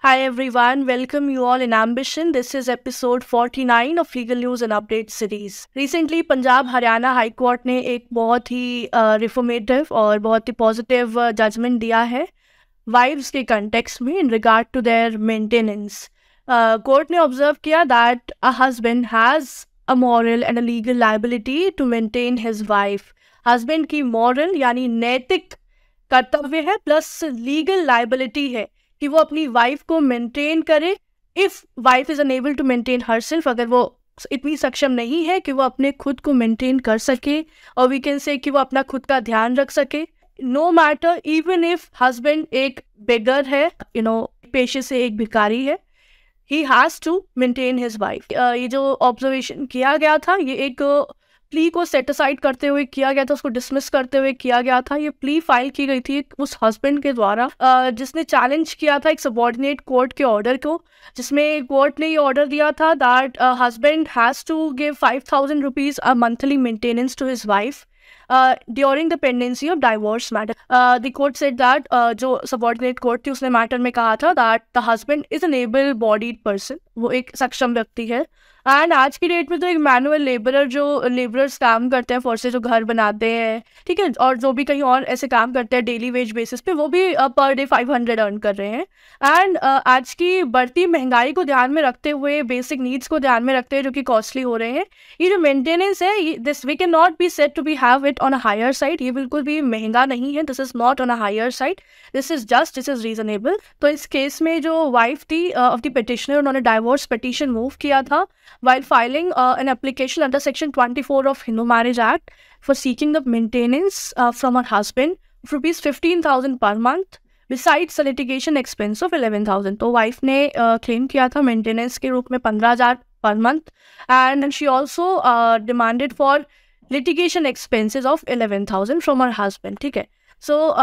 Hi everyone, welcome you all in Ambition. This is episode 49 of Legal News and Update series. Recently Punjab Haryana high court ने एक बहुत ही reformative और बहुत ही positive judgement दिया है wives के कंटेक्स्ट में in regard to their maintenance. Court ने ऑब्जर्व किया that a husband has a moral and a legal liability to maintain his wife. Husband की मॉरल यानी नैतिक कर्तव्य है प्लस लीगल लायबिलिटी है कि वो अपनी वाइफ को मेंटेन करे. If wife is unable to maintain herself, अगर वो इतनी सक्षम नहीं है कि वो अपने खुद को मेंटेन कर सके, और वी कैन से कि वो अपना खुद का ध्यान रख सके, no matter even if husband एक बेगर है, पेशे से एक भिखारी है, he has to maintain his wife. ये जो ऑब्जर्वेशन किया गया था ये एक प्ली को सेट असाइड करते हुए किया गया था, उसको डिसमिस करते हुए किया गया था. ये प्ली फाइल की गई थी उस हस्बैंड के द्वारा जिसने चैलेंज किया था एक सबऑर्डिनेट कोर्ट के ऑर्डर को, जिसमें कोर्ट ने ये ऑर्डर दिया था that husband has to give 5,000 rupees a monthly maintenance to his wife during the pendency of divorce matter. The court said that जो subordinate court थी उसने मैटर में कहा था that the husband is an able bodied person, वो एक सक्षम व्यक्ति है. एंड आज की डेट में तो एक मैनुअल लेबरर जो लेबरर्स काम करते हैं फॉर से, जो घर बनाते हैं, ठीक है, और जो भी कहीं और ऐसे काम करते हैं डेली वेज बेसिस पे, वो भी पर डे 500 अर्न कर रहे हैं. एंड आज की बढ़ती महंगाई को ध्यान में रखते हुए, बेसिक नीड्स को ध्यान में रखते हुए जो कि कॉस्टली हो रहे हैं, ये जो मेंटेनेंस है this we can not be said to be have it on a higher side. ये बिल्कुल भी महंगा नहीं है, this is not on a higher side, this is reasonable. तो इस केस में जो वाइफ थी ऑफ द पिटिशनर, उन्होंने डाइवोर्स पिटिशन मूव किया था while filing an application under Section 24 of Hindu Marriage Act for seeking the maintenance from her husband of rupees 15,000 per month besides the litigation expense of 11,000. तो wife ने claim किया था maintenance के रूप में 15,000 per month, and she also demanded for litigation expenses of 11,000 from her husband. ठीक है, सो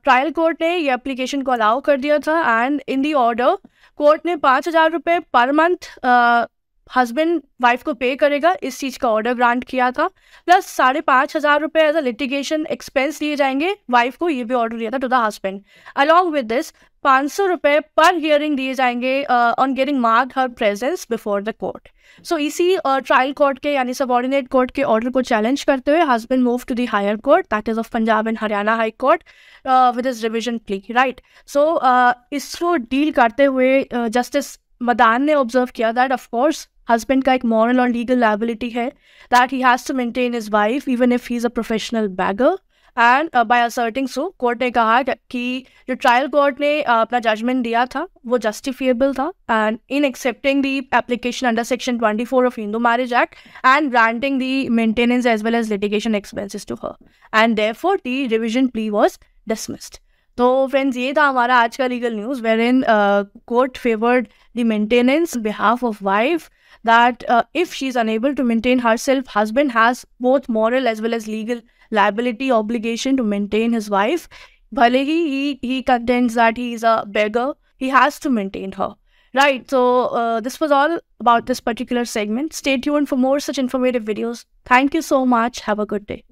trial court ने ये एप्लीकेशन को अलाउ कर दिया था, and in the order court ने 5,000 रुपये पर मंथ हस्बैंड वाइफ को पे करेगा, इस चीज़ का ऑर्डर ग्रांट किया था, प्लस 5,500 रुपये एज अ लिटिगेशन एक्सपेंस दिए जाएंगे वाइफ को, ये भी ऑर्डर दिया था to the husband. Along with this 500 रुपये पर हियरिंग दिए जाएंगे on getting marked her presence before the court. So इसी ट्रायल कोर्ट के यानी सबऑर्डिनेट कोर्ट के ऑर्डर को चैलेंज करते हुए husband move to the higher court, that is of Punjab and Haryana high court with his revision plea. Right, so इसको deal करते हुए जस्टिस मदान ने ऑब्जर्व किया दैट ऑफ कोर्स हस्बैंड का एक मॉरल और लीगल लायबिलिटी है, that he has to maintain his wife even if he is a professional beggar. And by asserting so, court ने कहा कि जो ट्रायल कोर्ट ने अपना जजमेंट दिया था वो जस्टिफिएबल था, and in accepting the application under section 24 of Hindu Marriage Act and granting the maintenance as well as litigation expenses to her, and therefore the revision plea was dismissed. तो friends, ये था हमारा आज का legal news where in court favoured the maintenance behalf of wife, that if she is unable to maintain herself, husband has both moral as well as legal liability obligation to maintain his wife. Bhale he contends that he is a beggar, he has to maintain her. Right, so this was all about this particular segment. Stay tuned for more such informative videos. Thank you so much. Have a good day.